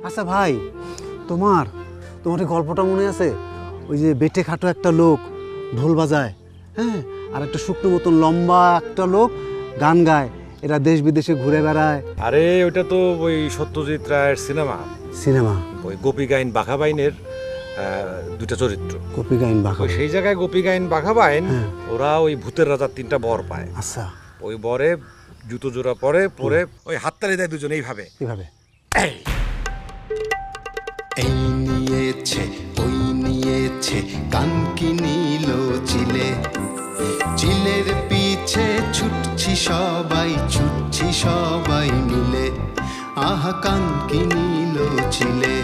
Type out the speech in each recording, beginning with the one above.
আচ্ছা ভাই, তোমার তোমার এই গল্পটা মনে আছে? ওই যে বেটে খাটো একটা লোক ঢোল বাজায়, হ্যাঁ, আর একটা শুকনো মতন লম্বা একটা লোক গান গায়, এরা দেশ বিদেশে ঘুরে বেড়ায়। আরে ওইটা তো ওই সত্যজিৎ রায়ের সিনেমা, ওই গোপী গাইন বাঘা বাইনের দুইটা চরিত্র। গোপী গাইন বাঘা, সেই জায়গায় গোপী গাইন বাঘা বাইন ওরা ওই ভূতের রাজার 3টা বর পায়। আচ্ছা, ওই বরে জুতো জোড়া পরে ওই হাততালি দেয় দুজন এইভাবে এইভাবে। এই নিয়েছে ওই নিয়েছে কান কি নিল চিলে, চিলের পিছে ছুটছি সবাই মিলে, আহা কান কি নিল চিলে।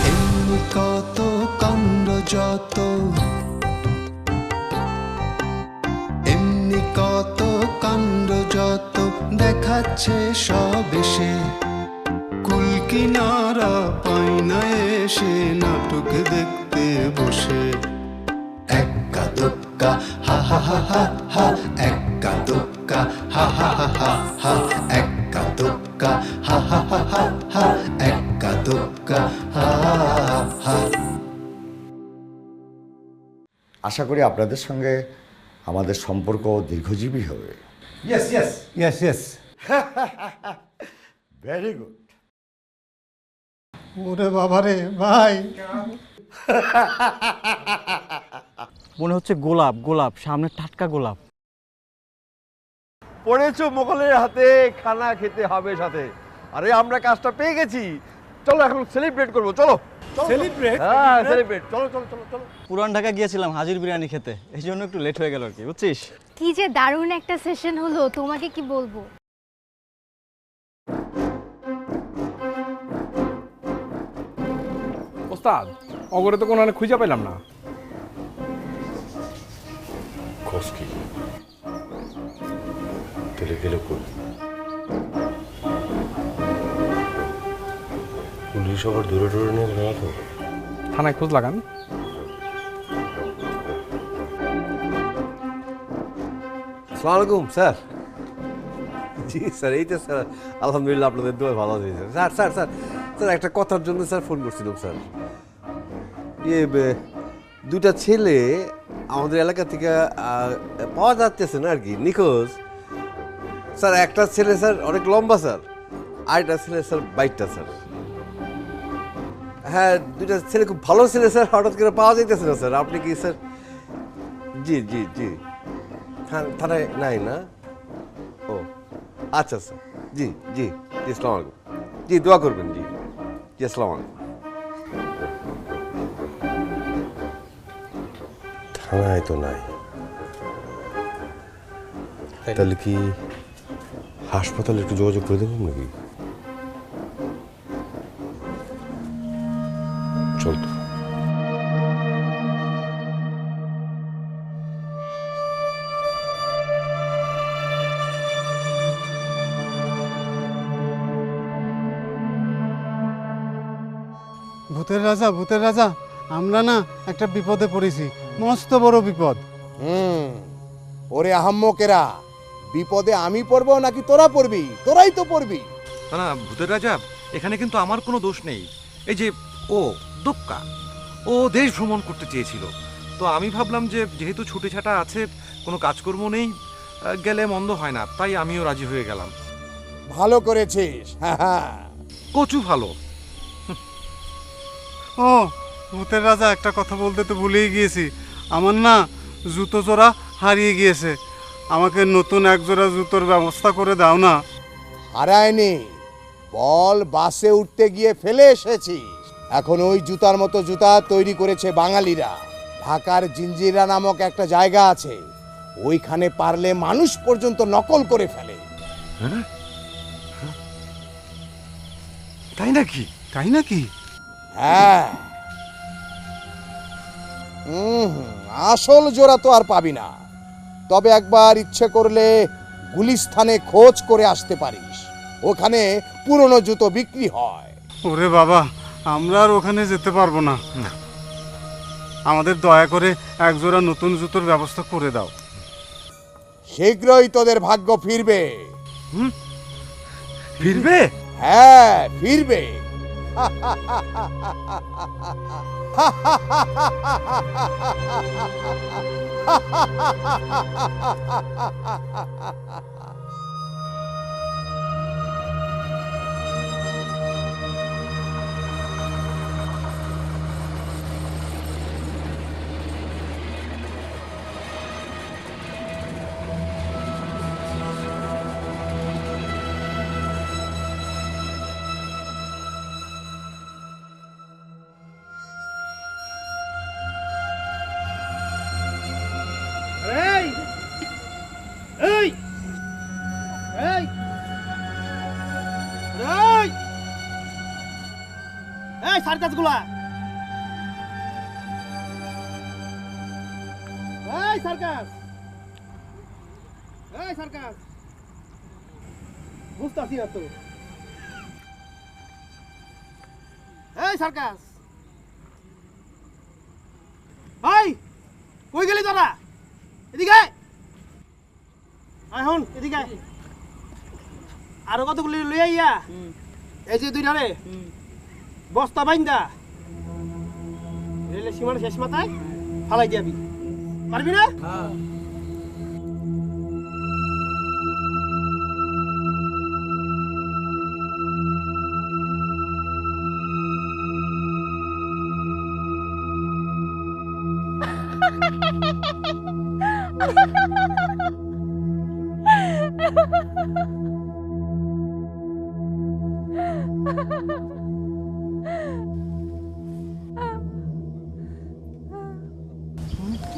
এমনি কত কাণ্ড যত, এমনি কত কাণ্ড যত দেখাচ্ছে সব এসে, কুল কিনারা পাই না এসে নাটক দেখতে বসে। এক্কা দোক্কা হা হা হা হা হা, এক্কা দোক্কা হা হা হা হা হা, এক্কা দোক্কা হা হা হা হা হা, এক্কা দোক্কা হা হা হা। আশা করি আপনাদের সঙ্গে আমাদের সম্পর্ক দীর্ঘজীবী হবে। Yes yes yes yes. Very good. ওরে বাবা রে ভাই, মনে হচ্ছে গোলাপ, গোলাপ সামনে টাটকা গোলাপ। পড়েছো মোগলের হাতে, খানা খেতে হবে সাথে। আরে আমরা কাজটা পেয়ে গেছি, চলো এখন সেলিব্রেট করবো। চলো সেলিব্রেট, হ্যাঁ সেলিব্রেট, চলো চলো চলো চলো। পুরান ঢাকা গিয়েছিলাম হাজির বিরিয়ানি খেতে, এই জন্য একটু লেট হয়ে গেল আর কি, বুঝছিস? কি যে দারুণ একটা সেশন হলো, তোমাকে কি বলবো। ওস্তাদ, অগরে তো কোনো খুঁজে পেলাম না। খোঁজ কি তেলে গেলে কোন পুলিশ আবার দূরে দূরে নিয়ে গেল তো? থানায় খোঁজ লাগান। আসসালামু আলাইকুম স্যার। জি স্যার, এই তো স্যার আলহামদুলিল্লাহ আপনাদের দোয়া ভালো হয়েছে। স্যার স্যার স্যার স্যার একটা কথার জন্য স্যার ফোন করছিলাম স্যার। দুটা ছেলে আমাদের এলাকা থেকে পাওয়া যাচ্ছে না আর কি, নিখোঁজ। স্যার একটা ছেলে স্যার অনেক লম্বা স্যার, আর একটা ছেলে স্যার বাইকটা স্যার। হ্যাঁ দুটা ছেলে খুব ভালো ছেলে স্যার, হঠাৎ করে পাওয়া যাইতেছে না স্যার। আপনি কি স্যার? জি জি জি, থানায় নাই না? ও আচ্ছা স্যার, জি জি জি, আসসালামু আলাইকুম। জি দোয়া করবেন। জি জি, আসসালামু আলাইকুম। থানায় তো নাই, তাহলে কি হাসপাতালে একটু যোগাযোগ করে দেবেন নাকি? চলতো। ভূতের রাজা, ভূতের রাজা, আমরা না একটা বিপদে পড়েছি, মস্ত বড় বিপদ। ওরে আহাম্মকেরা, বিপদে আমি পড়বো নাকি তোরা পড়বি? তোরাই তো পড়বি। না ভূতের রাজা, এখানে কিন্তু আমার কোনো দোষ নেই। এই যে ও দোক্কা, ও দেশ ভ্রমণ করতে চেয়েছিল, তো আমি ভাবলাম যে যেহেতু ছুটি ছাটা আছে, কোনো কাজকর্ম নেই, গেলে মন্দ হয় না, তাই আমিও রাজি হয়ে গেলাম। ভালো করেছিস। হ্যাঁ, কচু ভালো। ও ভূতের রাজা, একটা কথা বলতে তো ভুলেই গিয়েছি, আমার না জুতো জোড়া হারিয়ে গিয়েছে, আমাকে নতুন এক জোড়া জুতোর ব্যবস্থা করে দাও না। হারায়নি, বল বাসে উঠতে গিয়ে ফেলে এসেছিস। এখন ওই জুতার মতো জুতা তৈরি করেছে বাঙালিরা। ঢাকার জিঞ্জিরা নামক একটা জায়গা আছে, ওইখানে পারলে মানুষ পর্যন্ত নকল করে ফেলে। তাই নাকি? তাই নাকি? হ্যাঁ, আসল জোড়া তো আর পাবি না, তবে একবার ইচ্ছে করলে গুলিস্তানে খোঁজ করে আসতে পারিস, ওখানে পুরনো জুতো বিক্রি হয়। ওরে বাবা, আমরা আর ওখানে যেতে পারবো না। আমাদের দয়া করে একজোড়া নতুন জুতোর ব্যবস্থা করে দাও। শীঘ্রই তোদের ভাগ্য ফিরবে। ফিরবে? হ্যাঁ, ফিরবে। এই সার্কাসগুলা, এই সার্কাস, এই সার্কাস, বুঝতাছি না তো। এই সার্কাস, এই কই গেলি তোরা? এদিকে আয়। এখন এদিকে আয়। আরো কতগুলি লই আইয়া এই যে দুইটা রে বস্তা বাইন্দা রেলের সীমানা শেষ মাথায় ফালাই দিবি, পারবি না?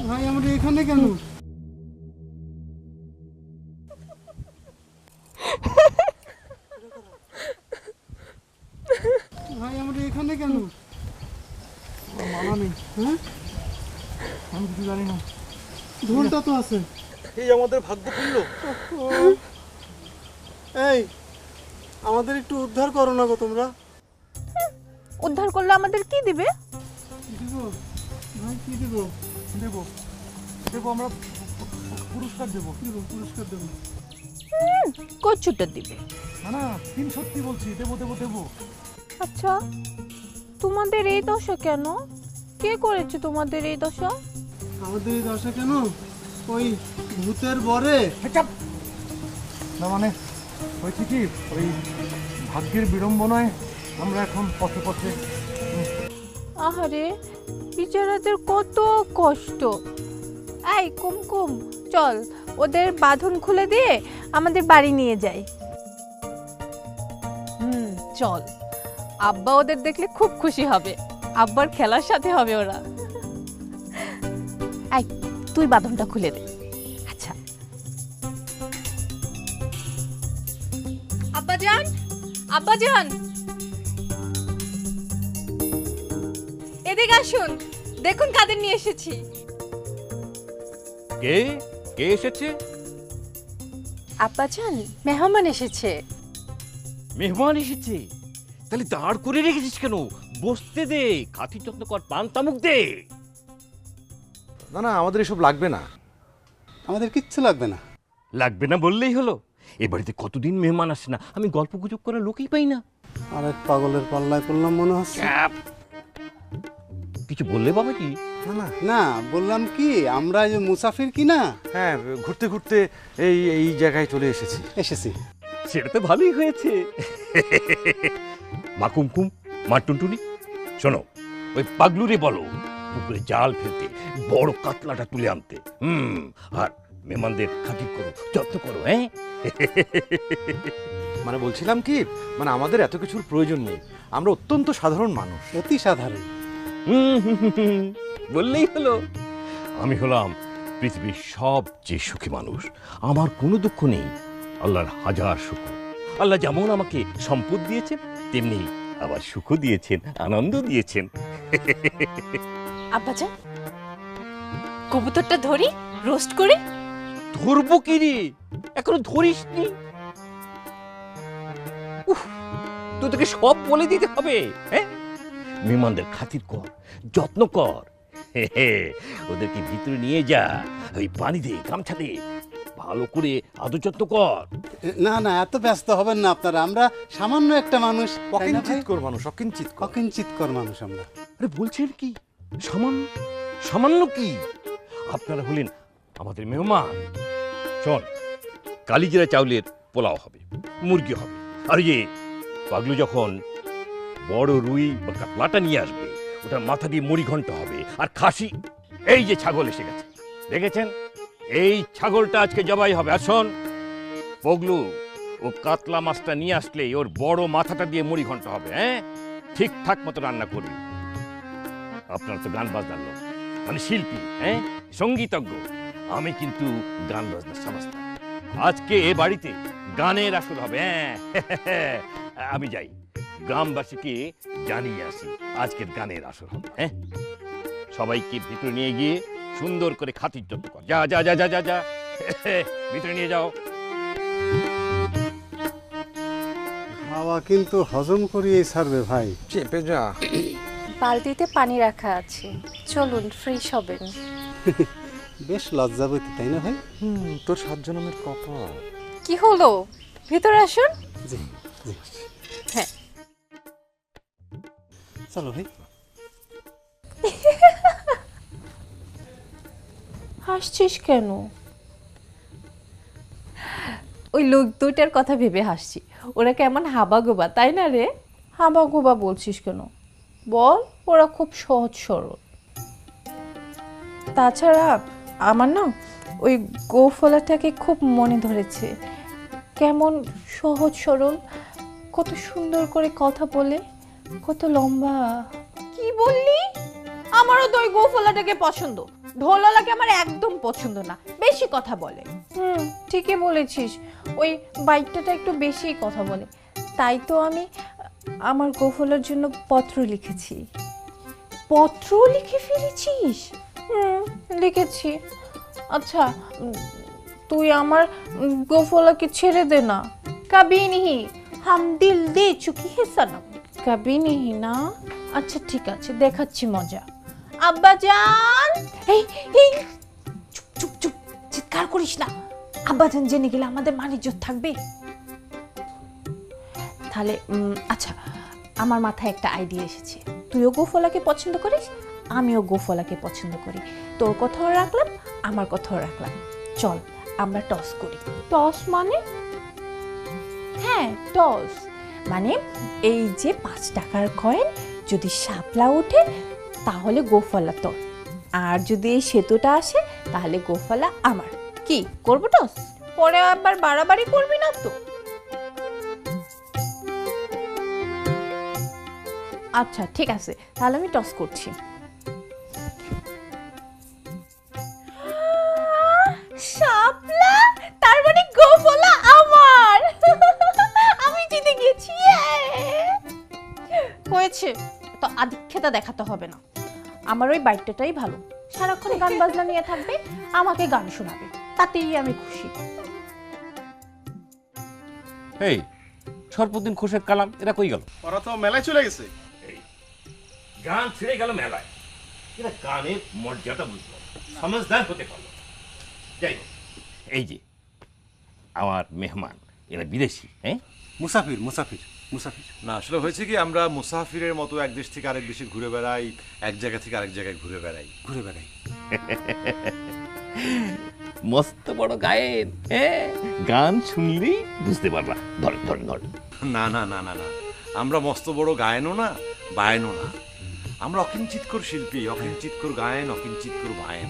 ভাই আমরা এখানে কেন? ভাই আমরা এখানে কেন? মামা নেই। হ্যাঁ, আমি কিছু জানি না। ঢোলটা তো আছে। এই আমাদের ভাগ্য খুললো। এই আমাদের একটু উদ্ধার করো না গো তোমরা। উদ্ধার করলে আমাদের কি দিবে? দিব ভাই, কি দিব? দেবো দেবো, আমরা পুরস্কার দেবো। পুরস্কার দেবো কচুটা দিবে না না, তিন সত্যি বলছি, দেবো দেবো দেবো। আচ্ছা, তোমাদের এই দশা কেন? কে করেছে তোমাদের এই দশা? আমাদের এই দশা কেন? ওই ভূতের বরে। না মানে হয়েছে কি, ওই ভাগ্যের বিড়ম্বনায় আমরা এখন পথে পথে। আহারে, বিচারাদের কত কষ্ট। এই কুমকুম, চল ওদের বাঁধন খুলে দিয়ে আমাদের বাড়ি নিয়ে যাই। চল, আব্বা ওদের দেখলে খুব খুশি হবে, আব্বার খেলার সাথে হবে ওরা। এই তুই বাঁধনটা খুলে দে। আচ্ছা আব্বাজান, আব্বাজান এদিকে আসুন, দেখুন কাদের নিয়ে এসেছি। কে কে এসেছে? আব্বাজান, মেহমান এসেছে। মেহমান এসেছে? তাহলে দাঁড় করে রেখেছিস কেন? বসতে দে, খাতির যত্ন কর, পান তামুক দে। না না, আমাদের এসব লাগবে না। আমাদের কিচ্ছু লাগবে না। লাগবে না বললেই হলো? এ বাড়িতে কতদিন মেহমান আসে না, আমি গল্প গুজব করার লোকই পাই না। আর এক পাগলের পাল্লায় পড়লাম মনে হচ্ছে। কিছু বললে বাবাজি? না না না, বললাম কি, আমরা এই যে মুসাফির কি না, হ্যাঁ, ঘুরতে ঘুরতে এই এই জায়গায় চলে এসেছি। সেটা তো ভালোই হয়েছে। মা কুমকুম, মা টুনটুনি, শোনো, ওই পাগলুরে বলো পুকুরে জাল ফেলতে, বড় কাতলাটা তুলে আনতে। আর মেহমানদের খাতির করো, যত্ন করো। হ্যাঁ, মানে বলছিলাম কি, মানে আমাদের এত কিছুর প্রয়োজন নেই, আমরা অত্যন্ত সাধারণ মানুষ। অতি সাধারণ। বললেই হলো। আমি হলাম পৃথিবীর সবচেয়ে সুখী মানুষ, আমার কোনো দুঃখ নেই। আল্লাহর হাজার শুকর। আল্লাহ যেমন আমাকে সম্পদ দিয়েছেন, তেমনি আবার সুখও দিয়েছেন, আনন্দ দিয়েছেন। আব্বাজান, কবুতরটা ধরি, রোস্ট করে। ধরবো কি রে, এখনো ধরিস নি? তোদেরকে সব বলে দিতে হবে? হ্যাঁ, মেহমানদের খাতির কর, যত্ন কর। ওদেরকে ভিতরে নিয়ে যা, ওই পানি দে, গামছা দে, ভালো করে আদর যত্ন কর। না না, এত ব্যস্ত হবেন না আপনারা, আমরা সামান্য একটা মানুষ, অকিঞ্চিৎকর মানুষ, অকিঞ্চিৎকর। অকিঞ্চিতকর মানুষ আমরা। আরে বলছেন কি, সামান্য? সামান্য কি? আপনারা হলেন আমাদের মেহমান। শোন, কালিজিরা চাউলের পোলাও হবে, মুরগি হবে, আর এই যে পাগলু যখন বড় রুই বা কাতলাটা নিয়ে আসবে, ওটার মাথা দিয়ে মুড়ি ঘন্ট হবে, আর খাসি। এই যে ছাগল এসে গেছে, দেখেছেন? এই ছাগলটা আজকে জবাই হবে। আর শোন পগলু, ও কাতলা মাছটা নিয়ে আসলে ওর বড় মাথাটা দিয়ে মুড়ি ঘন্ট হবে। হ্যাঁ, ঠিকঠাক মতো রান্না করবি। আপনারা তো গান বাজনার লোক, মানে শিল্পী, হ্যাঁ, সঙ্গীতজ্ঞ। আমি কিন্তু গান বাজনার সমস্যা। আজকে এ বাড়িতে গানের আসর হবে। হ্যাঁ, আমি যাই, গ্রামবাসীকে জানিয়ে আসি আজকের গানের আসর হবে। হ্যাঁ, সবাইকে ভিতরে নিয়ে গিয়ে সুন্দর করে খাতির যত্ন কর। যা যা যা যা যা যা, ভিতরে নিয়ে যাও। খাওয়া কিন্তু হজম করিয়ে ছাড়বে ভাই। চেপে যা। বালতিতে পানি রাখা আছে, চলুন ফ্রেশ হবেন। বেশ লজ্জাবতী, তাই না ভাই? তোর 7 জন্মের কপাল। কি হলো, ভিতরে আসুন। জি জি, হ্যাঁ, চলো ভাই। হাসছিস কেন? ওই লোক দুইটার কথা ভেবে হাসছি। ওরা কেমন হাবাগোবা, তাই না রে? হাবাগোবা বলছিস কেন বল, ওরা খুব সহজ সরল। তাছাড়া আমার না ওই গোফলাটাকে খুব মনে ধরেছে। কেমন সহজ সরল, কত সুন্দর করে কথা বলে, কত লম্বা। কি বললি? আমারও তো ওই গোফলাটাকে পছন্দ, ঢোলালাকে আমার একদম পছন্দ না, বেশি কথা বলে। ঠিকই বলেছিস, ওই বাইকটা একটু বেশি কথা বলে। তাই তো আমি আমার গোফলার জন্য পত্র লিখেছি। পত্র লিখে ফেলেছিস? লিখেছি। আচ্ছা, তুই আমার গোফলাকে ছেড়ে দে না। কবি নিহি হাম দিল দে চুকি হে সনম, কবি নিহি না। আচ্ছা ঠিক আছে, দেখাচ্ছি মজা। আব্বাজান, এই এই চুপ চুপ চুপ, চিৎকার করিস না। আব্বাজান জেনে গেলে আমাদের মান-ইজ্জত থাকবে। তাহলে আচ্ছা, আমার মাথায় একটা আইডিয়া এসেছে। তুইও গোফলাকে পছন্দ করিস, আমিও গোফলাকে পছন্দ করি। তোর কথাও রাখলাম, আমার কথাও রাখলাম। চল আমরা টস করি। টস মানে? হ্যাঁ, টস মানে এই যে 5 টাকার কয়েন, যদি শাপলা ওঠে তাহলে গোফলা তোর, আর যদি এই সেতুটা আসে তাহলে গোফলা আমার। কি করবো টস? পরে আবার বাড়াবাড়ি করবি না তো? আচ্ছা ঠিক আছে, তাহলে আমি টস করছি। শাপলা, তার মানে গোফলা আমার। আমি জিতে গেছি। হয়েছে তো, আধিক্যতা দেখাতে হবে না। আমার ওই বাইকটাই ভালো, সারাক্ষণ গান বাজনা নিয়ে থাকবে, আমাকে গান শোনাবে, তাতেই আমি খুশি। এই সর্বদিন খোরশেদ কালাম এরা কই গেল? ওরা তো মেলায় চলে গেছে। গান ছেড়ে গেল মেলায়, এরা গানের মর্যাদা বুঝলো, সমঝদার হতে পারলো। যাই হোক, এই যে আমার মেহমান, এরা বিদেশি। হ্যাঁ, মুসাফির মুসাফির মুসাফির। না, আসলে হয়েছে কি, আমরা মুসাফিরের মতো এক দেশ থেকে আরেক দেশে ঘুরে বেড়াই, এক জায়গা থেকে আরেক জায়গায় ঘুরে বেড়াই। মস্ত বড় গায়েন। হ্যাঁ, গান শুনলেই বুঝতে পারবা। ধরেন ধরেন ধরেন। না না না না না, আমরা মস্ত বড় গায়নও না, বায়নও না। আমরা অকিঞ্চিৎকর শিল্পী, অকিঞ্চিৎকর গায়েন, অকিঞ্চিৎকর বায়েন।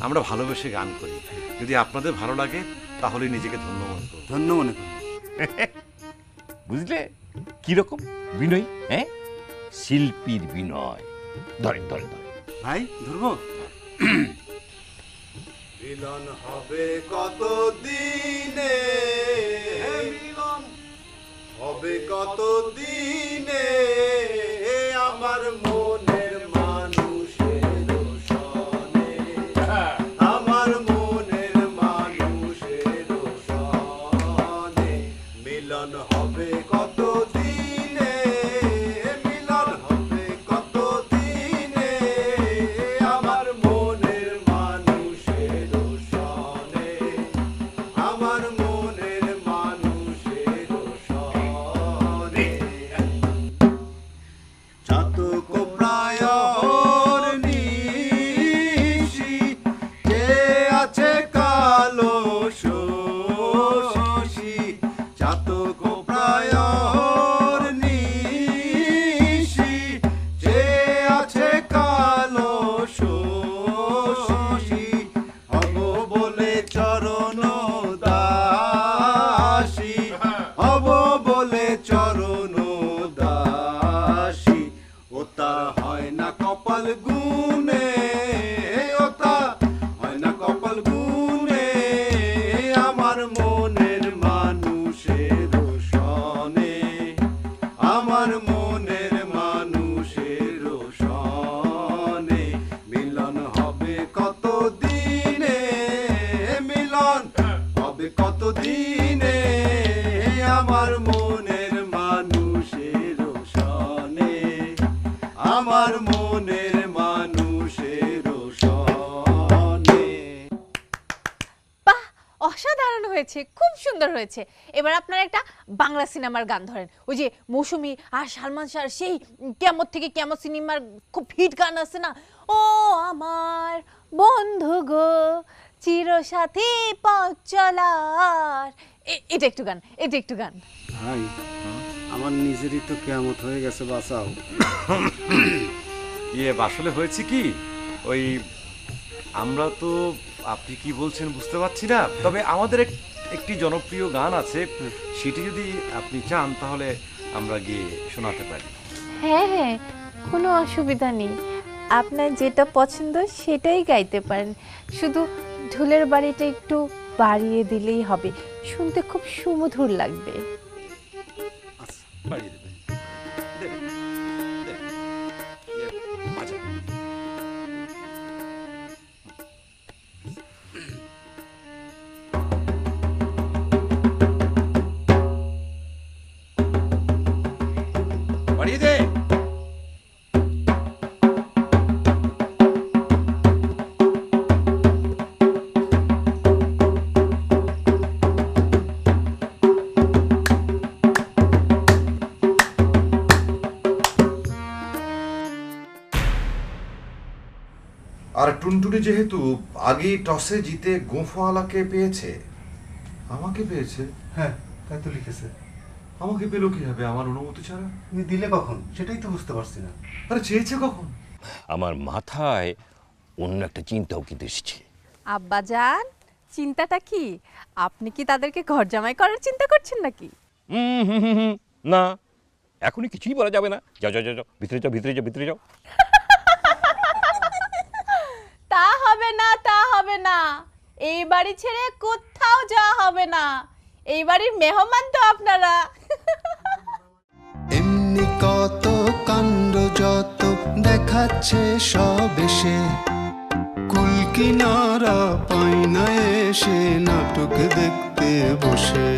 আমরা ভালোবেসে গান করি। যদি আপনাদের ভালো লাগে তাহলে নিজেকে ধন্য মনে করুন। ধন্য মনে করুন। বুঝলে কিরকম বিনয়? হ্যাঁ, শিল্পীর বিনয়। ধরেন ধরেন ধরেন। ভাই ধরবো? মিলন হবে কত দিনে, মিলন হবে কত দিনে, আমার মনের মানুষের সনে, আমার মনের মানুষের সনে, মিলন হবে কত দিনে, মিলন হবে কত ঘাতক প্রায়র নিশি যে আছে কালো শোষী হব বলে চরণ দাসী হব বলে চরণ দাসী ওটা হয় না কপাল গুনে ওটা হয় না কপাল গুনে আমার মনের মানুষের সনে আমার মনের মানুষের সনে মিলন হবে কত দিনে মিলন হবে কত দিনে আমার মনের মানুষের সনে আমার মনের মানুষের সনে। বাহ, অসাধারণ হয়েছে, খুব সুন্দর হয়েছে। এবার আপনারা একটা বাংলা সিনেমার গান ধরেন, ওই যে মৌসুমী আর সালমান শাহর সেই কেমন থেকে কেমন সিনেমার খুব হিট গান আছে না, ও আমার বন্ধু গো চিরসাথী পথ চলার, এটা একটু গান, এটা একটু গান। ভাই আমার নিজেরই তো কেয়ামত হয়ে গেছে, বাঁচাও। আসলে হয়েছে কি, ওই আমরা তো আপনি কি বলছেন বুঝতে পারছি না, তবে আমাদের একটি জনপ্রিয় গান আছে, সেটি যদি আপনি চান তাহলে আমরা গিয়ে শোনাতে পারি। হ্যাঁ হ্যাঁ, কোনো অসুবিধা নেই, আপনার যেটা পছন্দ সেটাই গাইতে পারেন, শুধু ঢোলের বাড়িটা একটু বাড়িয়ে দিলেই হবে, শুনতে খুব সুমধুর লাগবে। বাড়িয়ে দেবে, দেবে, দেবে। আচ্ছা। বাড়িয়ে দে। আর টুনটুনি যেহেতু আগেই টসে জিতে গোঁফওয়ালাকে পেয়েছে, আমাকে পেয়েছে। হ্যাঁ, তাই তো লিখেছে। আমাকে পেলো কিভাবে আমার অনুমতি ছাড়া? তুমি দিলে কখন সেটাই তো বুঝতে পারছি না। আরে চেয়েছে কখন? আমার মাথায় অন্য একটা চিন্তাও কিন্তু এসেছে। আব্বাজান, চিন্তাটা কি? আপনি কি তাদেরকে ঘর জামাই করার চিন্তা করছেন নাকি? না, এখনই কিছুই বলা যাবে না। যাও যাও যাও, ভিতরে যাও, ভিতরে যাও, ভিতরে যাও। তা হবে না, তা হবে না, এই বাড়ি ছেড়ে কোথাও যাওয়া হবে না, এই বাড়ির মেহমান তো আপনারা। এমনি কত কাণ্ড যত দেখাচ্ছে সব এসে কুল কিনারা পায় না এসে নাটক দেখতে বসে।